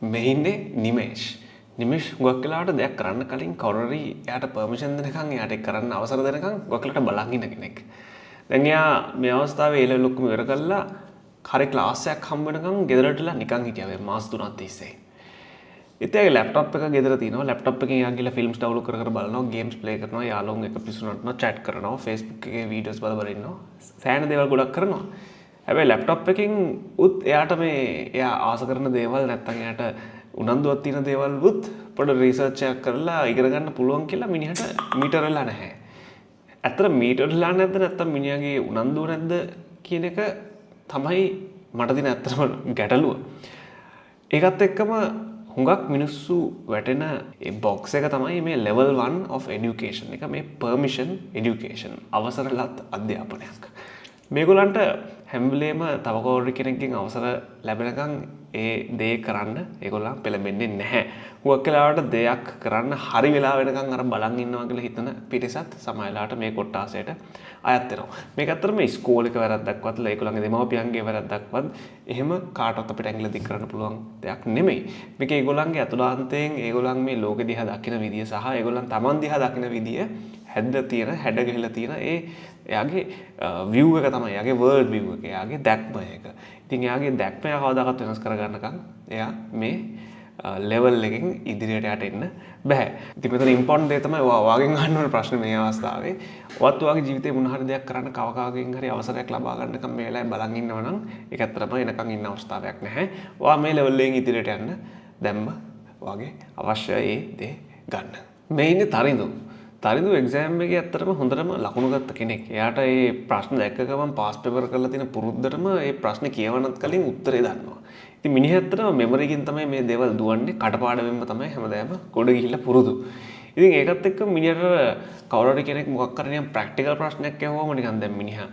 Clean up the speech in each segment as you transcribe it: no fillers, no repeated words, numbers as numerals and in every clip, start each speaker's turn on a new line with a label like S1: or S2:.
S1: මේ ඉන්නේ නිමේෂ්. නිමේෂ් ගොඩක් වෙලාවට දෙයක් කරන්න කලින් කවුරු හරි එයාට පර්මිෂන් දෙනකන් එයාට ඒක කරන්න අවසර දෙනකන් ගොඩක් වෙලාවට බලන් ඉන්න කෙනෙක්. දැන් එයා මේ අවස්ථාවේ ඒ ලෙවල් ඔක්කොම ඉවර කරලා හරි ක්ලාස් එකක් හම්බ වෙනකන් ගෙදරටලා නිකන් හිටියා මේ මාස 3ක් තිස්සේ. ඉතින් එයාගේ ලැප්ටොප් එක ගෙදර තියෙනවා. ලැප්ටොප් එකෙන් එයා ගිහලා ෆිල්ම්ස් ඩවුන්ලෝඩ් කර කර බලනවා, ගේම්ස් ප්ලේ කරනවා, යාළුවෝන් එක්ක පිස්සු නටනවා, chat කරනවා, Facebook එකේ වීඩියෝස් බල බල ඉන්නවා. සෑහෙන දේවල් ගොඩක් කරනවා. හැබැයි ලැප්ටොප් එකෙන් උත් එයාට මේ එයා ආස කරන දේවල් නැත්තම් එයාට උනන්දුවක් තියෙන දේවල් උත් පොඩ රිසර්ච් එකක් කරලා ඉගෙන ගන්න පුළුවන් කියලා මිනිහට මීටර් වෙලා නැහැ. ඇත්තට මීටර් වෙලා නැද්ද නැත්තම් මිනිහාගේ උනන්දුව නැද්ද කියන එක තමයි මට දින ඇත්තටම ගැටලුව. ඒකත් එක්කම හුඟක් මිනිස්සු වැටෙන ඒ බොක්ස් එක තමයි මේ level 1 of education එක, මේ permission education, අවසරලත් අධ්‍යාපනයක්. මේගොල්ලන්ට හැම වෙලේම තව කවුරු කෙනෙක්ගෙන් අවසර ලැබෙනකන් ඒ දේ කරන්න ඒගොල්ලන් පෙළඹෙන්නේ නැහැ. හුඟක් වෙලාවට දෙයක් කරන්න හරි වෙලා වෙනකන් අර බලන් ඉන්නවා කියලා හිතන පිරිසත් සමහරලාට මේ කොට්ටාසයට අයත් වෙනවා. මේක ඇත්තටම මේ ඉස්කෝලේක වැරද්දක්වත් ඒගොල්ලන්ගේ දෙමව්පියන්ගේ වැරද්දක්වත් එහෙම කාටවත් අපිට ඇඟිල්ල දික් කරන්න පුළුවන් දෙයක් නෙමෙයි. මේක ඒගොල්ලන්ගේ අතුලාන්තයෙන් ඒගොල්ලන් මේ ලෝකෙ දිහා දකින විදිය සහ ඒගොල්ලන් Taman දිහා දකින විදිය හැඩ ගහලා තියෙන එයාගේ view එක තමයි, එයාගේ world view එක, එයාගේ දැක්ම එක. ඉතින් එයාගේ දැක්ම කවදාකවත් වෙනස් කරගන්නකම් එයා මේ ලෙවල් එකෙන් ඉදිරියට එන්න බෑ. ඉතින් මෙතන ඉම්පෝටන්ට් දේ තමයි ඔයාගෙන් අහන්න ඕන ප්‍රශ්නේ මේ අවස්ථාවේ. ඔයත් ඔයාගේ ජීවිතේ මොන හරි දෙයක් කරන්න කවකාගෙන් හරි අවසරයක් ලබා ගන්නකම් මේ වෙලාවේ බලන් ඉන්නවා නම් ඒක ඇත්තටම එනකන් ඉන්න අවස්ථාවක් නැහැ. ඔයා මේ ලෙවල් එකෙන් ඉදිරියට යන්න දැම්ම ඔයාගේ අවශ්‍ය ඒ දේ ගන්න. මේ ඉන්නේ තරිඳු. තරිඳු එක්සෑම් එකේ ඇත්තටම හොඳටම ලකුණු ගත්ත කෙනෙක්. එයාට මේ ප්‍රශ්න දැක්ක ගමන් පාස් පේපර් කරලා තියෙන පුරුද්දටම මේ ප්‍රශ්නේ කියවන්නත් කලින් උත්තරේ දන්නවා. ඉතින් මිනිහ ඇත්තටම මෙමරි එකෙන් තමයි මේ දේවල් දුවන්නේ, කටපාඩමෙන්ම තමයි හැමදාම ගොඩ ගිහිල්ලා පුරුදු. ඉතින් ඒකත් එක්ක මිනිහට කවුරු හරි කෙනෙක් මොකක් කරේ නිකන් ප්‍රැක්ටිකල් ප්‍රශ්නයක් අහුවම නිකන් දැන් මිනිහා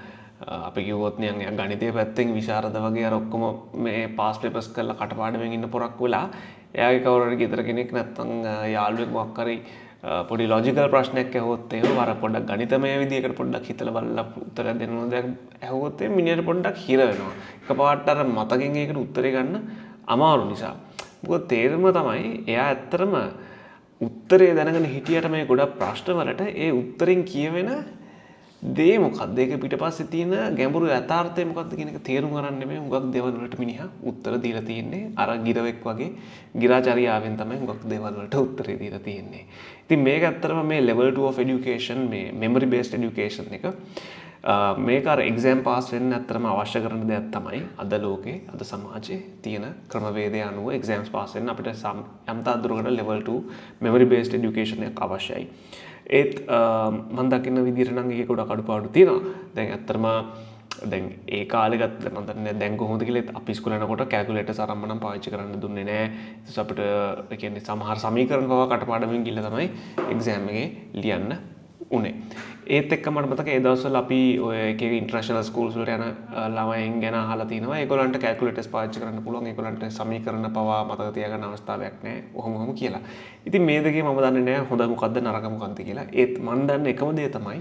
S1: අපි කිව්වොත් නිකන් එයා ගණිතයේ පැත්තෙන් විශාරද වගේ අර ඔක්කොම මේ පාස් පේපර්ස් කරලා කටපාඩමෙන් ඉන්න පොරක් වෙලා එයාගේ කවුරු හරි ගෙදර කෙනෙක් නැත්තම් යාළුවෙක් මොකක් හරි පොඩි ලොජිකල් ප්‍රශ්නයක් ඇහුවොත් එහෙම අර පොඩ්ඩක් ගණිතමය විදියකට පොඩ්ඩක් හිතලා බලලා උත්තරයක් දෙන්න ඕන දෙයක් ඇහුවොත් එහෙම මිනිහට පොඩ්ඩක් හිර වෙනවා. එකපාරට අර මතකෙන් ඒකට උත්තරේ ගන්න අමාරු නිසා. මොකද තේරුම තමයි එයා ඇත්තටම උත්තරේ දැනගෙන හිටියට මේ ගොඩක් ප්‍රශ්න වලට ඒ උත්තරෙන් කියවෙන දේ මොකක්ද, ඒක පිටපස්සේ තියෙන ගැඹුරු යථාර්ථය මොකක්ද කියන එක තේරුම් ගන්න නෙමෙයි හුඟක් දේවල් වලට මිනිහා උත්තර දීලා තියෙන්නේ. අර ගිරවෙක් වගේ ගිරාචරියාවෙන් තමයි හුඟක් දේවල් වලට උත්තරේ දීලා තියෙන්නේ. ඉතින් මේක ඇත්තටම මේ level 2 of education, මේ memory based education එක මේක අර exam pass වෙන්න ඇත්තටම අවශ්‍ය කරන දෙයක් තමයි අද ලෝකේ අද සමාජයේ තියෙන ක්‍රමවේදය අනුව exams pass වෙන්න අපිට යම් තාක් දුරකට level 2 memory based education එකක් අවශ්‍යයි. ඒත් මම දකින්න විදිහට නම් ඒකේ ගොඩක් අඩුපාඩු තියෙනවා. දැන් ඇත්තටම දැන් ඒ කාලේ ගත්ත මම දන්නේ දැන් කොහොමද කියලා අපි ඉස්කෝලේ යනකොට කැල්කියුලේටර්ස් අරන් නම් පාවිච්චි කරන්න දුන්නේ නැහැ. ඊට අපිට ඒ කියන්නේ සමහර සමීකරණ පවා කටපාඩමින් ගිහලා තමයි එක්සෑම් එකේ ලියන්න උනේ. ඒත් එක්ක මට මතකයි ඒ දවස්වල අපි ඔය එක එක ඉන්ටර්නැෂනල් ස්කූල්ස් වලට යන ළමයින් ගැන අහලා තිනවා. ඒගොල්ලන්ට කැල්කියුලේටර්ස් පාවිච්චි කරන්න පුළුවන්. ඒගොල්ලන්ට සමීකරණ පවා මතක තියාගන්න අවස්ථාවක් නැහැ. ඔහොම කියලා. ඉතින් මේ දෙකේ මම දන්නේ නැහැ හොඳ මොකද්ද නරක මොකද්ද කියලා. ඒත් මම දන්නේ එකම දේ තමයි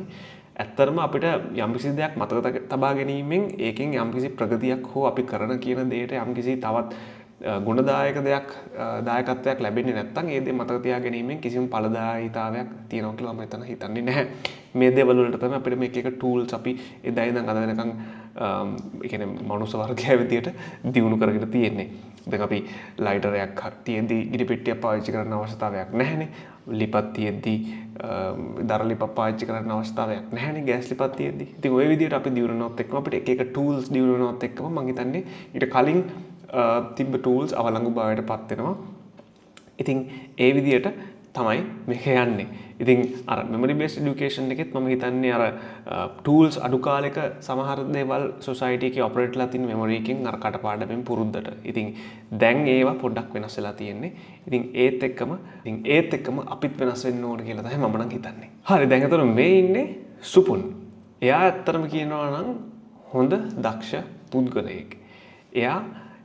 S1: ඇත්තරම අපිට යම්කිසි දෙයක් මතක තබා ගැනීමෙන් ඒකෙන් යම්කිසි ප්‍රගතියක් හෝ අපි කරන කියන දෙයට යම්කිසි තවත් ගුණදායක දෙයක් දායකත්වයක් ලැබෙන්නේ නැත්නම් ඒ දේ මතක තියා ගැනීමෙන් කිසිම ඵලදායීතාවයක් තියෙනවා කියලා මම එතන හිතන්නේ නැහැ. මේ දේවල් වලට තමයි අපිට මේක එක ටූල්ස් අපි එදා ඉඳන් අද වෙනකන් ඒ කියන්නේ මනුස්ස වර්ගය විදියට දියුණු කරගෙන තියෙන්නේ. දැන් අපි ලයිටරයක් තියෙද්දි ඉරි පෙට්ටියක් පාවිච්චි කරන්න අවශ්‍යතාවයක් නැහැනේ. ලිපක් තියෙද්දි දර ලිපක් පාවිච්චි කරන්න අවශ්‍යතාවයක් නැහැනේ ගෑස් ලිපක් තියෙද්දි. ඉතින් ওই විදියට අපි දියුණුනොත් එක්කම අපිට එක එක ටූල්ස් දියුණුනොත් එක්කම මම හිතන්නේ ඊට කලින් තිබ්බ ටූල්ස් අවලංගු භාවයට පත් වෙනවා. ඉතින් ඒ විදියට තමයි මේක යන්නේ. ඉතින් අර memory based education එකෙත් මම හිතන්නේ අර ටූල්ස් අඩු කාලෙක සමහර දේවල් society එකේ ඔපරේට් වෙලා තියෙන memory එකෙන් අර කටපාඩමෙන් පුරුද්දට. ඉතින් දැන් ඒවා පොඩ්ඩක් වෙනස් වෙලා තියෙන්නේ. ඉතින් ඒත් එක්කම අපිත් වෙනස් වෙන්න ඕන කියලා තමයි මම නම් හිතන්නේ. හරි, දැන් අතන මේ ඉන්නේ සුපුන්. එයා ඇත්තටම කියනවා නම් හොඳ දක්ෂ පුද්ගලයෙක්.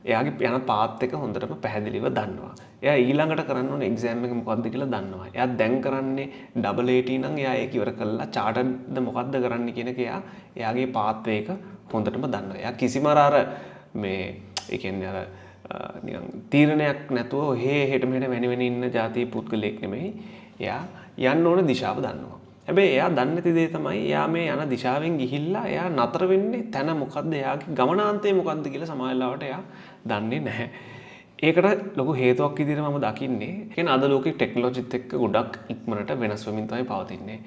S1: එයාගේ යන පාත් එක හොඳටම පැහැදිලිව දන්නවා. එයා ඊළඟට කරන්න ඕන එක්සෑම් එක මොකක්ද කියලා දන්නවා. එයා දැන් කරන්නේ ඩබල් AT නම් එයා ඒක ඉවර කළා චාටර්ඩ්ද මොකක්ද කරන්න කියන එක එයාගේ පාත් එක හොඳටම දන්නවා. එයා කිසිම අර මේ ඒ කියන්නේ අර තීරණයක් නැතුව ඔහේ හෙට මෙහෙට වෙන වෙන ඉන්න ජාතිය පුද්ගලයෙක් නෙමෙයි. එයා යන්න ඕන දිශාව දන්නවා. හැබැයි එයා දන්නේ නැති දේ තමයි එයා මේ යන දිශාවෙන් ගිහිල්ලා එයා නතර වෙන්නේ තැන මොකද්ද එයාගේ ගමනාන්තය මොකද්ද කියලා සමාජලාවට එයා දන්නේ නැහැ. ඒකට ලොකු හේතුවක් විදිහට මම දකින්නේ කියන්නේ අද ලෝකේ ටෙක්නොලොජිත් එක්ක ගොඩක් ඉක්මනට වෙනස් වෙමින් තමයි පවතින්නේ.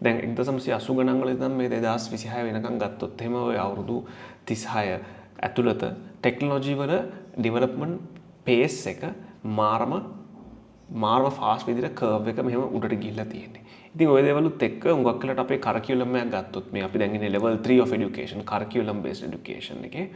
S1: දැන් 1980 ගණන් වල ඉඳන් මේ 2026 වෙනකන් ගත්තොත් එහෙම ඔය අවුරුදු 36 ඇතුළත ටෙක්නොලොජි වල ඩෙවලොප්මන්ට් පේස් එක මාරම ෆාස්ට් විදිහට කර්ව් එක මෙහෙම උඩට ගිහිල්ලා තියෙන්නේ. ඉතින් ওই දේවලුත් එක්ක හුඟක් වෙලාවට අපේ කරිකියුලම් එකක් ගත්තොත් මේ අපි දැන් ඉන්නේ level 3 of education curriculum based education එකේ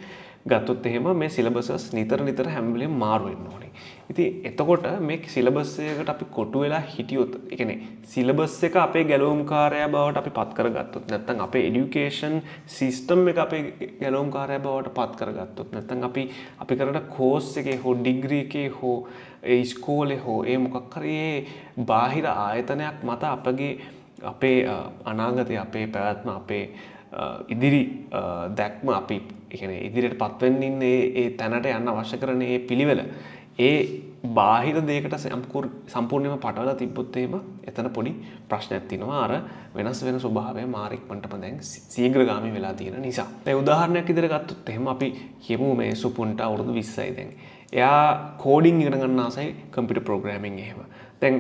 S1: ගත්තොත් එහෙම මේ syllabuses නිතර හැම වෙලෙම මාරු වෙන්න ඕනේ. ඉතින් එතකොට මේ syllabus එකකට අපි කොටු වෙලා හිටියොත් ඒ කියන්නේ syllabus එක අපේ ගැලවුම්කාරයා බවට අපි පත් කරගත්තොත් නැත්නම් අපේ education system එක අපේ ගැලවුම්කාරයා බවට පත් කරගත්තොත් නැත්නම් අපි කරන course එකේ හෝ degree එකේ හෝ ඒ ඉස්කෝලේ හෝ ඒ මොකක් හරි බාහිර ආයතනයක් මත අපේ අනාගතය අපේ පැවැත්ම අපේ ඉදිරි දැක්ම අපි කියන්නේ ඉදිරියට පත්වෙන්න ඉන්නේ ඒ තැනට යන්න අවශ්‍ය කරන ඒ පිළිවෙල ඒ බාහිර දෙයකට සම්පූර්ණයෙන්ම පටවලා තිබ්බොත් එහෙම එතන පොඩි ප්‍රශ්නයක් තියෙනවා අර වෙනස් වෙන ස්වභාවය මාරික්මන්ටම දැන් ශීඝ්‍රගාමී වෙලා තියෙන නිසා. දැන් උදාහරණයක් විදිහට ගත්තොත් එහෙම අපි කියමු මේ සුපුන්ට අවුරුදු 20යි දැන්. එයා කෝඩින් ඉගෙන ගන්න ආසයි කම්පියුටර් ප්‍රෝග්‍රෑමින් එහෙම. දැන්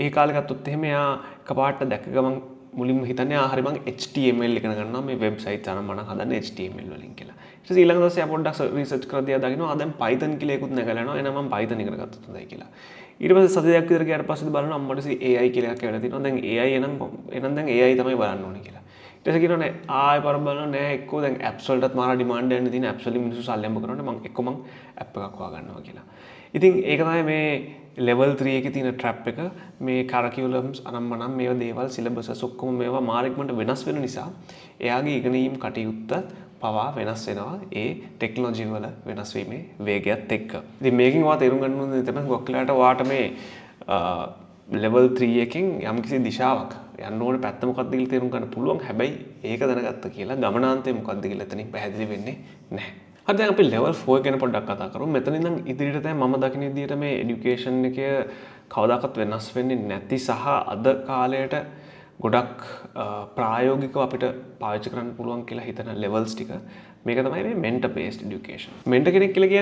S1: ඒ කාලේ ගත්තොත් එහෙම එයා එකපාරට දැක ගමන් මුලින්ම හිතන්නේ හරි මං HTML ඉගෙන ගන්නවා මේ වෙබ්සයිට් අනම් මම හදන්නේ HTML වලින් කියලා. ඊට පස්සේ ඊළඟ දවසේ එයා පොඩ්ඩක් රිසර්ච් කරලා දකිනවා දැන් Python කියලා එකකුත් නැගලා යනවා. එහෙනම් මම Python ඉගෙන ගත්තොත් හොඳයි කියලා. ඊට පස්සේ සතියක් විතර ගියාට පස්සේ බලනවා අම්මට AI කියලා එකක් වෙලා තිනවා. දැන් AI එහෙනම් දැන් AI තමයි බලන්න ඕනේ කියලා. ඊට පස්සේ කියනවා නෑ ආයෙ පර බලනවා නෑ එක්කෝ දැන් apps වලටත් මාර ඩිමාන්ඩ් එකක් තියෙන apps වලින් මිනිස්සු සල්ලි හම්බ කරනවානේ මං app එකක් හොයාගන්නවා කියලා. ඉතින් ඒක තමයි මේ level 3 එකේ තියෙන trap එක මේ curriculums අනම්මනම් මේවා දේවල් syllabuses ඔක්කොම මේවා මාරික්මන්ට වෙනස් වෙන නිසා එයාගේ ඉගෙනීම් කටයුත්ත පවා වෙනස් වෙනවා ඒ ටෙක්නොලොජි වල වෙනස් වීමේ වේගයත් එක්ක. ඉතින් මේකෙන් ඔයා තේරුම් ගන්න ඕනේ තමයි ගොක්කලාට ඔයාට මේ level 3 එකෙන් යම්කිසි දිශාවක් යන්න ඕනේ පැත්ත මොකක්ද කියලා තේරුම් ගන්න පුළුවන්. හැබැයි ඒක දැනගත්ත කියලා ගමනාන්තය මොකක්ද කියලා එතනින් පැහැදිලි වෙන්නේ නැහැ. හරි දැන් අපි level 4 ගැන පොඩ්ඩක් කතා කරමු. මෙතන ඉඳන් ඉදිරියට දැන් මම දකින විදිහට මේ education එක කවදාකවත් වෙනස් වෙන්නේ නැති සහ අද කාලයට ගොඩක් ප්‍රායෝගිකව අපිට පාවිච්චි කරන්න පුළුවන් කියලා හිතන levels ටික මේක තමයි මේ mentor based education. mentor කෙනෙක් කියලා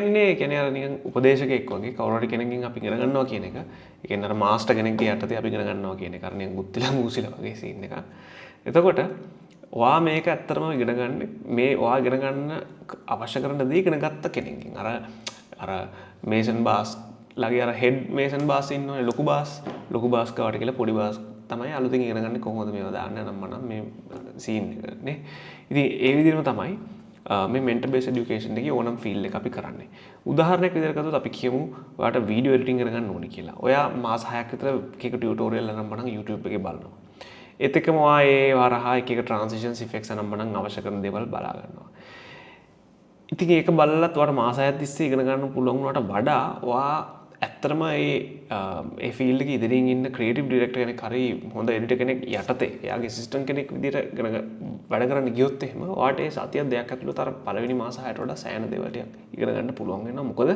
S1: කියන්නේ අර නිකන් උපදේශකයෙක් වගේ කවුරු හරි කෙනෙක්ගෙන් අපි ඉගෙන ගන්නවා කියන එක. ඒ කියන්නේ අර මාස්ටර් කෙනෙක්ගේ යටතේ අපි ඉගෙන ගන්නවා කියන එක. අර නිකන් ගුත්තිලා මූසිලා වගේ සීන් එකක්. එතකොට ඔයා මේක ඇත්තටම ඉගෙන ගන්න මේ ඔයා ඉගෙන ගන්න අවශ්‍ය කරන දේ ඉගෙන ගත්ත කෙනෙක්ගෙන්. අර මේසන් බාස් ලගේ අර හෙඩ් මේසන් බාස් ඉන්නවනේ ලොකු බාස් කාවට කියලා පොඩි බාස් තමයි අලුතින් ඉගෙන ගන්න කොහොමද මේවා දාන්න නම් මේ සීන් එක නේ. ඉතින් ඒ විදිහටම තමයි මේ mentor based education එකේ ඕනම ෆීල්ඩ් එක අපි කරන්නේ. උදාහරණයක් විදිහට ගත්තොත් අපි කියමු ඔයාට වීඩියෝ එඩිටින් ඉගෙන ගන්න ඕනේ කියලා. ඔයා මාස 6ක් විතර එක ටියුටෝරියල් අරන් බලන් YouTube එකේ බලනවා. ඒත් එක්කම ඔයා ඒ වරහා එක transitions effects අනම් මනම් අවශ්‍ය කරන දේවල් බලා ගන්නවා. ඉතින් ඒක බලලත් ඔයාට මාස 6ක් තිස්සේ ඉගෙන ගන්න පුළුවන් වුණාට වඩා ඔයා ඇත්තටම ඒ ෆීල්ඩ් එකේ ඉදිරියෙන් ඉන්න ක්‍රියේටිව් ඩිරෙක්ටර් කෙනෙක් හරි හොඳ එඩිටර් කෙනෙක් යටතේ එයාගේ ඇසිස්ටන්ට් කෙනෙක් විදිහට වැඩ කරන්න ගියොත් එහෙම ඔයාට ඒ සතියක් දෙකක් ඇතුළත අර පළවෙනි මාස 6ට වඩා සෑහෙන දේවල් ටිකක් ඉගෙන ගන්න පුළුවන් වෙනවා. මොකද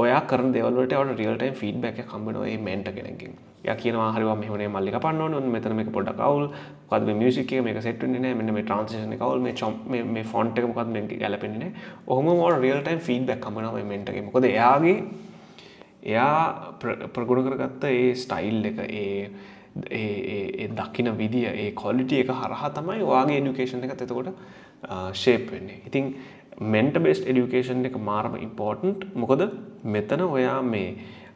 S1: ඔයා කරන දේවල් වලට ඔයාට රියල් ටයිම් ෆීඩ්බැක් එකක් හම්බ වෙනවා මේ මෙන්ටර් කෙනෙක්ගෙන්. එයා කියනවා හරි මෙහෙම නේ මල්ලි කපන්න ඕනේ. මෙතන මේක පොඩ්ඩක් අවුල්. මොකද්ද මේ මියුසික් එක මේක සෙට් වෙන්නේ නැහැ. මෙන්න මේ ට්‍රාන්සිෂන් එක අවුල්. මේ ෆොන්ට් එක මොකද්ද මේක ගැලපෙන්නේ නැහැ. ඔහොම ඔයාට රියල් ටයිම් ෆීඩ්බැක් හම්බ වෙනවා මේ මෙන්ටර්ගෙන්. මොකද එයා ප්‍රගුණ කරගත්ත ඒ ස්ටයිල් එක ඒ දකින විදිය ඒ ක්වොලිටි එක හරහා තමයි ඔයාගේ එඩියුකේෂන් එකත් එතකොට ෂේප් වෙන්නේ. ඉතින් mentor based education එක මාරම ඉම්පෝටන්ට්. මොකද මෙතන ඔයා මේ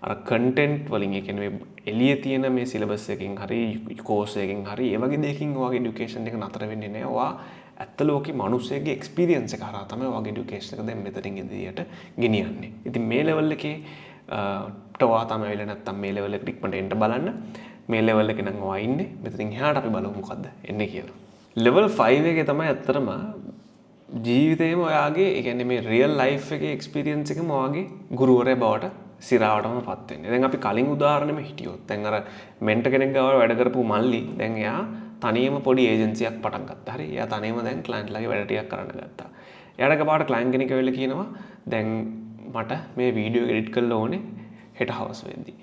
S1: අර කන්ටෙන්ට් වලින් ඒ කියන්නේ එළියේ තියෙන මේ සිලබස් එකකින් හරි කෝස් එකකින් හරි ඒ වගේ දෙයකින් ඔයාගේ එඩියුකේෂන් එක නතර වෙන්නේ නැහැ. ඔයා ඇත්ත ලෝකේ මිනිස්සෙගේ එක්ස්පීරියන්ස් එක හරහා තමයි ඔයාගේ එඩියුකේෂන් එක දැන් මෙතනින් ඉදිරියට ගෙනියන්නේ. ඉතින් මේ ලෙවල් එකේ ඔයා තමයි වෙලා නැත්තම් මේ ලෙවල් එකට ඉක්මනට එන්න බලන්න. මේ ලෙවල් එකේ නම් ඔයා ඉන්නේ. මෙතනින් එහාට අපි බලමු මොකද්ද එන්නේ කියලා. level 5 එකේ තමයි ඇත්තටම ජීවිතේම ඔයාගේ ඒ කියන්නේ මේ රියල් ලයිෆ් එකේ එක්ස්පීරියන්ස් එකම ඔයාගේ ගුරුවරයා බවට සිරාවටම පත් වෙන්නේ. දැන් අපි කලින් උදාහරණෙම හිටියොත් දැන් අර මෙන්ටර් කෙනෙක් ගාව වැඩ කරපු මල්ලි දැන් එයා තනියම පොඩි ඒජන්සියක් පටන් ගත්තා. හරි. එයා තනියම දැන් ක්ලයන්ට්ලාගේ වැඩ ටිකක් කරන්න ගත්තා. එයාට එකපාරට ක්ලයන්ට් කෙනෙක් ඇවිල්ලා කියනවා දැන් මට මේ වීඩියෝ එඩිට් කරලා ඕනේ හෙට හවස වෙද්දී.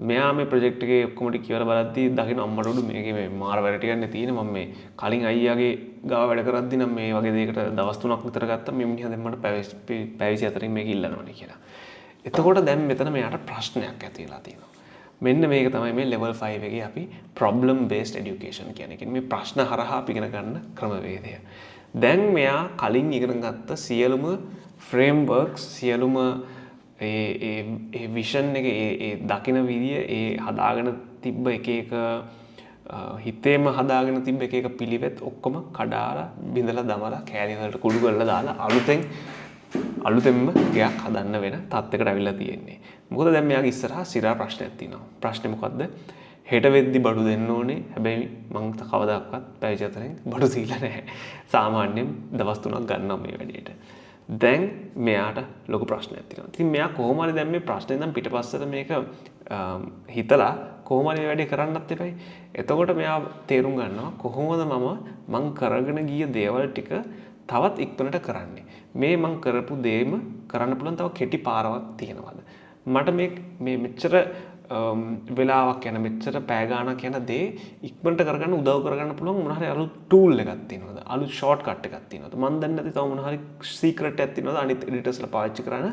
S1: මෙයා මේ ප්‍රොජෙක්ට් එකේ ඔක්කොම ටික කියවලා බලද්දී දකින්න අම්මට උඩු මේකේ මේ මාර වැඩ ටිකක් නේ තියෙන්නේ. මම මේ කලින් අයියාගේ ගාව වැඩ කරද්දී නම් මේ වගේ දෙයකට දවස් 3ක් විතර ගත්තා. මේ මිනිහා දැන් මට පැය 24න් මේක ඉල්ලනවානේ කියලා. එතකොට දැන් මෙතන මෙයාට ප්‍රශ්නයක් ඇති වෙලා තියෙනවා. මෙන්න මේක තමයි මේ level 5 එකේ අපි problem based education කියන්නේ. කියන්නේ මේ ප්‍රශ්න හරහා අපි ඉගෙන ගන්න ක්‍රමවේදය. දැන් මෙයා කලින් ඉගෙන ගත්ත සියලුම frameworks සියලුම ඒ විෂන් එක ඒ දකින විදිය ඒ හදාගෙන තිබ්බ එක හිතේම හදාගෙන තිබ්බ එක පිළිවෙත් ඔක්කොම කඩාලා බිඳලා දමලා කෑලි වලට කුඩු කරලා දාලා අලුතෙන්ම ගයක් හදන්න වෙන තත්යකට අවිල්ලා තියෙන්නේ. මොකද දැන් මෙයාගේ ඉස්සරහා සිරා ප්‍රශ්නයක් තියෙනවා. ප්‍රශ්නේ මොකද්ද? හෙට වෙද්දි බඩු දෙන්න ඕනේ. හැබැයි මං කවදාවත් පැය 4න් බඩු දීලා නැහැ. සාමාන්‍යයෙන් දවස් 3ක් ගන්නවා මේ වැඩේට. දැන් මෙයාට ලොකු ප්‍රශ්නයක් තියෙනවා. ඉතින් මෙයා කොහොම හරි දැන් මේ ප්‍රශ්නේ ඉඳන් පිටපස්සට මේක හිතලා කොහොම හරි වැඩේ කරන්නත් එපයි. එතකොට මෙයා තේරුම් ගන්නවා කොහොමද මං කරගෙන ගිය දේවල් ටික තවත් ඉක්මනට කරන්නේ. මේ මං කරපු දේම කරන්න පුළුවන් තව කෙටි පාරවක් තියෙනවද? මට මේ මෙච්චර වෙලාවක් යන මෙච්චර පැය ගාණක් යන දේ ඉක්මනට කරගන්න උදව් කරගන්න පුළුවන් මොන හරි අලුත් ටූල් එකක් තියෙනවද? අලුත් ෂෝට් කට් එකක් තියෙනවද? මන් දන්නේ නැති තව මොන හරි සීක්‍රට් එකක් තියෙනවද අනිත් එඩිටර්ස්ලා පාවිච්චි කරන?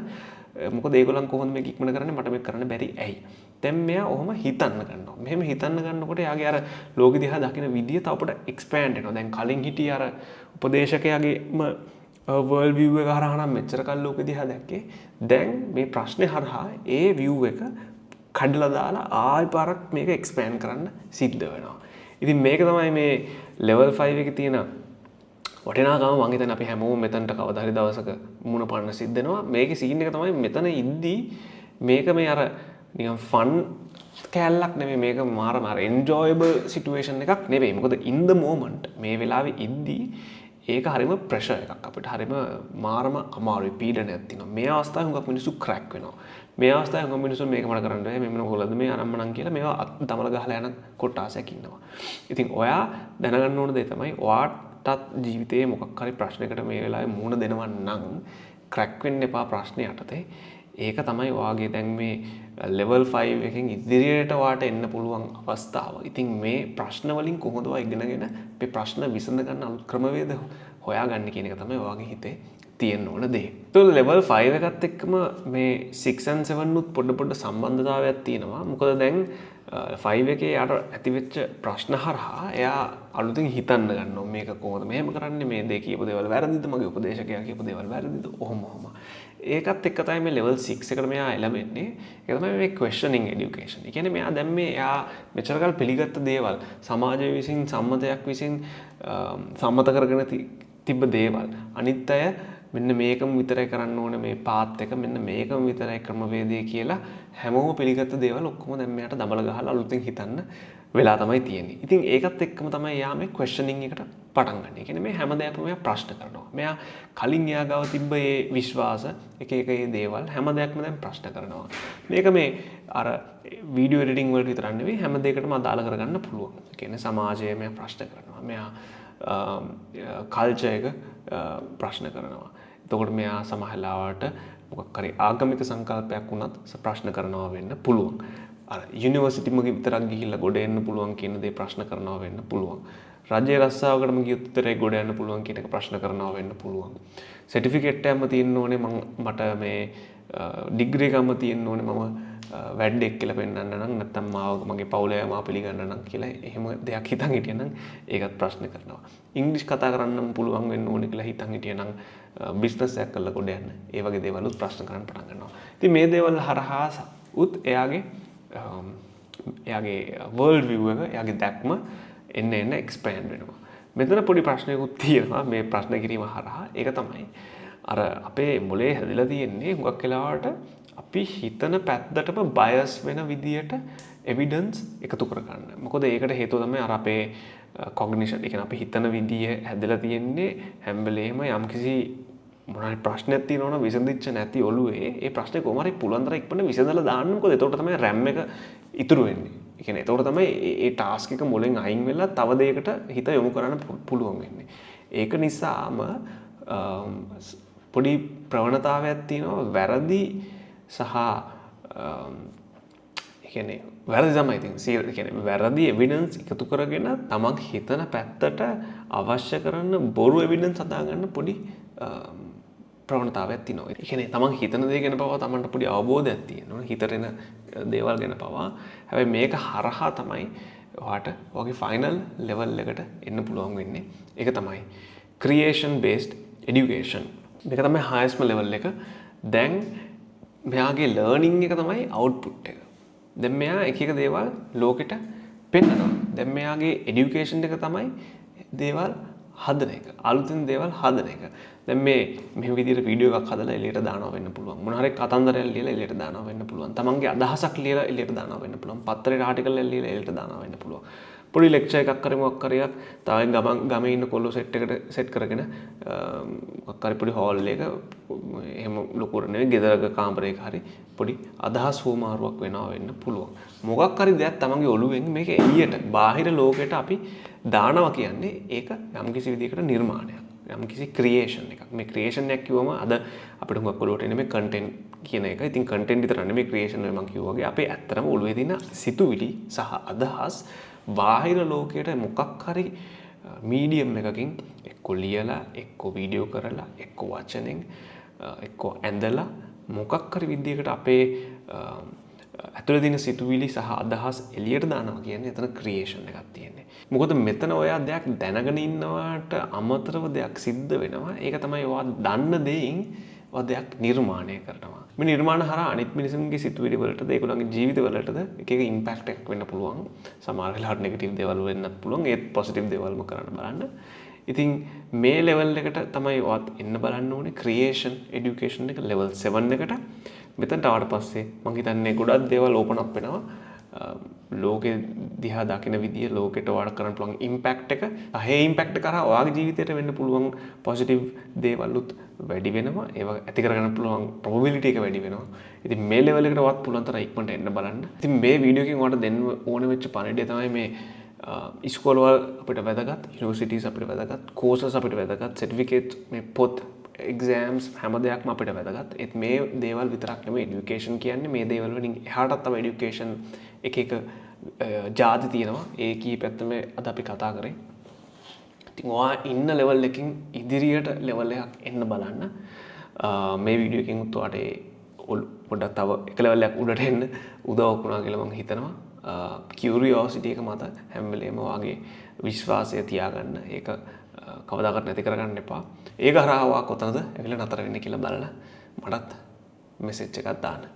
S1: මොකද ඒගොල්ලන් කොහොමද මේක ඉක්මනට කරන්නේ මට මේක කරන්න බැරි ඇයි? දැන් මෙයා ඔහොම හිතන්න ගන්නවා. මෙහෙම හිතන්න ගන්නකොට එයාගේ අර ලෝකෙ දිහා දකින විදිය තව පොඩ එක්ස්පෑන්ඩ් වෙනවා. දැන් කලින් හිටිය අර උපදේශකයාගේම වර්ල්ඩ් view එක හරහා නම් මෙච්චර කල් ලෝකෙ දිහා දැක්කේ. දැන් මේ ප්‍රශ්නේ හරහා ඒ view එක කඩලා දාලා ආයි පාරක් මේක එක්ස්පෑන්ඩ් කරන්න සිද්ධ වෙනවා. ඉතින් මේක තමයි මේ level 5 එකේ තියෙන වටිනාකම. මං හිතන්නේ අපි හැමෝම මෙතනට කවදා හරි දවසක මුණ පාන්න සිද්ධ වෙනවා. මේකේ සීන් එක තමයි මෙතන ඉද්දී මේක මේ අර නිකන් ෆන් කෑල්ලක් නෙමෙයි. මේක මාරම අර enjoyable situation එකක් නෙවෙයි. මොකද in the moment මේ වෙලාවේ ඉද්දී ඒක හරිම ප්‍රෙෂර් එකක් අපිට හරිම මාරම අමාරුයි පීඩනයක් තියෙනවා. මේ අවස්ථාවේ හුඟක් මිනිස්සු ක්‍රැක් වෙනවා. මේ අවස්ථාවේ හුඟක් මිනිස්සු මේක මට කරන්න බෑ මෙන්න මොකද මේ අනම්මනම් කියලා මේවා දමල ගහලා යන කොටාසයක් ඉන්නවා. ඉතින් ඔයා දැනගන්න ඕන දේ තමයි ඔයාටත් ජීවිතේ මොකක් හරි ප්‍රශ්නයකට මේ වෙලාවේ මුහුණ දෙනවා නම් ක්‍රැක් වෙන්න එපා ප්‍රශ්නේ යටතේ. ඒක තමයි ඔයාගේ දැන් මේ level 5 එකෙන් ඉදිරියට ඔයාට එන්න පුළුවන් අවස්ථාව. ඉතින් මේ ප්‍රශ්න වලින් කොහොමද ඔයා ඉගෙනගෙන මේ ප්‍රශ්න විසඳ ගන්න අලුත් ක්‍රමවේද හොයාගන්න කියන එක තමයි ඔයාගේ හිතේ තියෙන්න ඕන දේ. ඒතකොට level 5 එකත් එක්කම මේ 6 and 7 උත් පොඩ සම්බන්ධතාවයක් තියෙනවා. මොකද දැන් 5 එකේ යාට ඇතිවෙච්ච ප්‍රශ්න හරහා එයා අලුතින් හිතන්න ගන්නවා මේක කොහොමද මෙහෙම කරන්නේ මේ දේ කියපු දේවල් වැරදිද මගේ උපදේශකයා කියපු දේවල් වැරදිද ඔහොම. ඒකත් එක්ක තමයි මේ level 6 එකට මෙයා එළඹෙන්නේ. ඒක තමයි මේ questioning education. ඒ කියන්නේ මෙයා දැන් මේ එයා මෙච්චරකල් පිළිගත්ත දේවල් සමාජය විසින් සම්මතයක් විසින් සම්මත කරගෙන තිබ්බ දේවල් අනිත් අය මෙන්න මේකම විතරයි කරන්න ඕනේ මේ පාත් එක මෙන්න මේකම විතරයි ක්‍රමවේදය කියලා හැමෝම පිළිගත්ත දේවල් ඔක්කොම දැන් මෙයාට දබල ගහලා අලුතෙන් හිතන්න වෙලා තමයි තියෙන්නේ. ඉතින් ඒකත් එක්කම තමයි යා මේ questioning එකට පටන් ගන්න. ඒ කියන්නේ මේ හැම දෙයක්ම මෙයා ප්‍රශ්න කරනවා. මෙයා කලින් එයා ගාව තිබ්බ ඒ විශ්වාස එක ඒ දේවල් හැම දෙයක්ම දැන් ප්‍රශ්න කරනවා. මේක මේ අර වීඩියෝ එඩිටින් වලට විතරක් නෙවෙයි හැම දෙයකටම අදාළ කරගන්න පුළුවන්. ඒ කියන්නේ සමාජය මෙයා ප්‍රශ්න කරනවා. මෙයා කල්චර් එක ප්‍රශ්න කරනවා. එතකොට මෙයා සමහරවිට මොකක් හරි ආගමික සංකල්පයක් වුණත් ප්‍රශ්න කරනවා වෙන්න පුළුවන්. අර යුනිවර්සිටි මගින් විතරක් ගිහිල්ලා ගොඩ එන්න පුළුවන් කියන දේ ප්‍රශ්න කරනවා වෙන්න පුළුවන්. රජයේ රස්සාවකටම ගියොත් විතරයි ගොඩ යන්න පුළුවන් කියන එක ප්‍රශ්න කරනවා වෙන්න පුළුවන්. සර්ටිෆිකේට් එකක්ම තියෙන්න ඕනේ මට මේ ඩිග්‍රී එකක්ම තියෙන්න ඕනේ මම වැඩක් කියලා පෙන්වන්න නම් නැත්නම් මගේ පවුලේ මාව පිළිගන්න නම් කියලා එහෙම දෙයක් හිතන් හිටියනම් ඒකත් ප්‍රශ්න කරනවා. ඉංග්‍රීසි කතා කරන්නම පුළුවන් වෙන්න ඕනේ කියලා හිතන් හිටියනම් බිස්නස් එකක් කරලා ගොඩ යන්න. ඒ වගේ දේවල් උත් ප්‍රශ්න කරන්න පටන් ගන්නවා. ඉතින් මේ දේවල් හරහා උත් එයාගේ වර්ල්ඩ් view එක එයාගේ දැක්ම එන්න එක්ස්පෑන්ඩ් වෙනවා. මෙතන පොඩි ප්‍රශ්නයකුත් තියෙනවා මේ ප්‍රශ්න කිරීම හරහා. ඒක තමයි අර අපේ මොලේ හැදිලා තියෙන්නේ හුඟක් වෙලාවට අපි හිතන පැත්තටම බයස් වෙන විදියට එවිඩන්ස් එකතු කරගන්න. මොකද ඒකට හේතුව තමයි අර අපේ කොග්නිෂන්. ඒ කියන්නේ අපි හිතන විදිය හැදලා තියෙන්නේ හැම වෙලේම යම්කිසි මොනවාරි ප්‍රශ්නයක් තියෙනවා නම් විසඳිච්ච නැති ඔළුවේ ඒ ප්‍රශ්නේ කොහොම හරි පුළුවන් තරම් ඉක්මනට විසඳලා දාන්න. මොකද එතකොට තමයි RAM එක ඉතුරු වෙන්නේ. ඒ කියන්නේ එතකොට තමයි ඒ ටාස්ක් එක මොලෙන් අයින් වෙලා තව දෙයකට හිත යොමු කරන්න පුළුවන් වෙන්නේ. ඒක නිසාම පොඩි ප්‍රවණතාවයක් තියෙනවා වැරදි සහ කියන්නේ වැරදි තමයි ඉතින් කියන්නේ වැරදි එවිඩන්ස් එකතු කරගෙන තමන් හිතන පැත්තට අවශ්‍ය කරන බොරු එවිඩන්ස් හදාගන්න පොඩි ප්‍රවණතාවයක් තියෙනවා. ඒ කියන්නේ තමන් හිතන දේ ගැන පවා තමන්ට පොඩි අවබෝධයක් තියෙනවා. හිතට එන දේවල් ගැන පවා. හැබැයි මේක හරහා තමයි ඔයාට ඔයාගේ ෆයිනල් ලෙවල් එකට එන්න පුළුවන් වෙන්නේ. ඒක තමයි creation based education. මේක තමයි highest level එක. දැන් මෙයාගේ learning එක තමයි output එක. දැන් මෙයා එක එක දේවල් ලෝකෙට පෙන්නනවා. දැන් මෙයාගේ education එක තමයි දේවල් හදන එක. අලුතින් දේවල් හදන එක. දැන් මේ විදිහට වීඩියෝ එකක් හදලා එළියට දානවා වෙන්න පුළුවන්. මොන හරි කතන්දරයක් ලියලා එළියට දානවා වෙන්න පුළුවන්. තමන්ගේ අදහසක් ලියලා එළියට දානවා වෙන්න පුළුවන්. පත්තරේ ආටිකල් එකක් ලියලා එළියට දානවා වෙන්න පුළුවන්. පොඩි ලෙක්චර් එකක් හරි මොකක් හරි එකක් තව ගමේ ඉන්න කොල්ලෝ සෙට් එකට සෙට් කරගෙන මොකක් හරි පොඩි හෝල් එක එහෙම ලොකුර නෙවෙයි ගෙදරක කාමරයක හරි පොඩි අදහස් හුවමාරුවක් වෙනවා වෙන්න පුළුවන්. මොකක් හරි දෙයක් තමන්ගේ ඔළුවෙන් මේක එළියට බාහිර ලෝකයට අපි දානවා කියන්නේ ඒක යම්කිසි විදිහකට නිර්මාණයක්. යම්කිසි ක්‍රියේෂන් එකක්. මේ ක්‍රියේෂන් එකක් කිව්වම අද අපිට හුඟක් ඔළුවට එන්නේ මේ කන්ටෙන්ට් කියන එක. ඉතින් කන්ටෙන්ට් විතර නෙමෙයි ක්‍රියේෂන් එක මම කිව්වා වගේ අපේ ඇත්තටම ඔළුවේ තියෙන සිතුවිලි සහ අදහස් බාහිර ලෝකයට මොකක් හරි මීඩියම් එකකින් එක්ක ලියලා එක්ක වීඩියෝ කරලා එක්ක වචනෙන් එක්ක ඇඳලා මොකක් හරි විදියකට අපේ ඇතුළේ තියෙන සිතුවිලි සහ අදහස් එළියට දානවා කියන්නේ එතන ක්‍රියේෂන් එකක් තියෙන්නේ. මොකද මෙතන ඔයා දෙයක් දැනගෙන ඉන්නවට අමතරව දෙයක් සිද්ධ වෙනවා. ඒක තමයි ඔයා දන්න දෙයින් ඔයා දෙයක් නිර්මාණය කරනවා. මේ නිර්මාණ හරහා අනිත් මිනිසුන්ගේ සිතුවිලි වලටද ඒගොල්ලන්ගේ ජීවිත වලටද එක එක ඉම්පැක්ට් එකක් වෙන්න පුළුවන්. සමහර වෙලාවට නෙගටිව් දේවල් වෙන්නත් පුළුවන්. ඒත් පොසිටිව් දේවල්ම කරන්න බලන්න. ඉතින් මේ ලෙවල් එකට තමයි ඔයත් එන්න බලන්න ඕනේ. ක්‍රියේෂන් এডুকেෂන් එක ලෙවල් 7 එකට. මෙතනට ආවට පස්සේ මම හිතන්නේ ගොඩක් දේවල් ඕපන් අප් වෙනවා. ලෝකෙ දිහා දකින විදිය ලෝකෙට වඩ කරන්න පුළුවන් ඉම්පැක්ට් එක. ඒ ඉම්පැක්ට් එක කරා ඔයාගේ ජීවිතයට වෙන්න පුළුවන් පොසිටිව් දේවල්ුත් වැඩි වෙනවා. ඒවා ඇති කරගන්න පුළුවන් ප්‍රොබබිලිටි එක වැඩි වෙනවා. ඉතින් මේ ලෙවල් එකට වත් පුළුවන් තරම් ඉක්මනට එන්න බලන්න. ඉතින් මේ වීඩියෝ එකෙන් ඔයාලට දෙන්න ඕන වෙච්ච පණිවිඩය තමයි මේ ඉස්කෝලවල අපිට වැදගත්, යුනිවර්සිටිස් අපිට වැදගත්, කෝසස් අපිට වැදගත්, සර්ටිෆිකේට් මේ පොත් එක්සෑම්ස් හැම දෙයක්ම අපිට වැදගත්. ඒත් මේ දේවල් විතරක් නෙමෙයි এডুকেෂන් කියන්නේ. මේ දේවල් වලින් එහාටත් තමයි এডুকেෂන් එක ජාති තියෙනවා. ඒ කීපයක් තමයි අද අපි කතා කරේ. ඉතින් ඔයා ඉන්න ලෙවල් එකකින් ඉදිරියට ලෙවල් එකක් එන්න බලන්න. මේ වීඩියෝ එකෙන් උත් ඔයාට පොඩ්ඩක් තව එක ලෙවල් එකක් උඩට එන්න උදව්වක් වුණා කියලා මම හිතනවා. කියුරියොසිටි එක මත හැම වෙලේම ඔයාගේ විශ්වාසය තියාගන්න. ඒක කවදාකවත් නැති කරගන්න එපා. ඒක හරහා ඔයා කොතනද ඇවිල්ලා නතර වෙන්නේ කියලා බලලා මටත් මෙසේජ් එකක් දාන්න.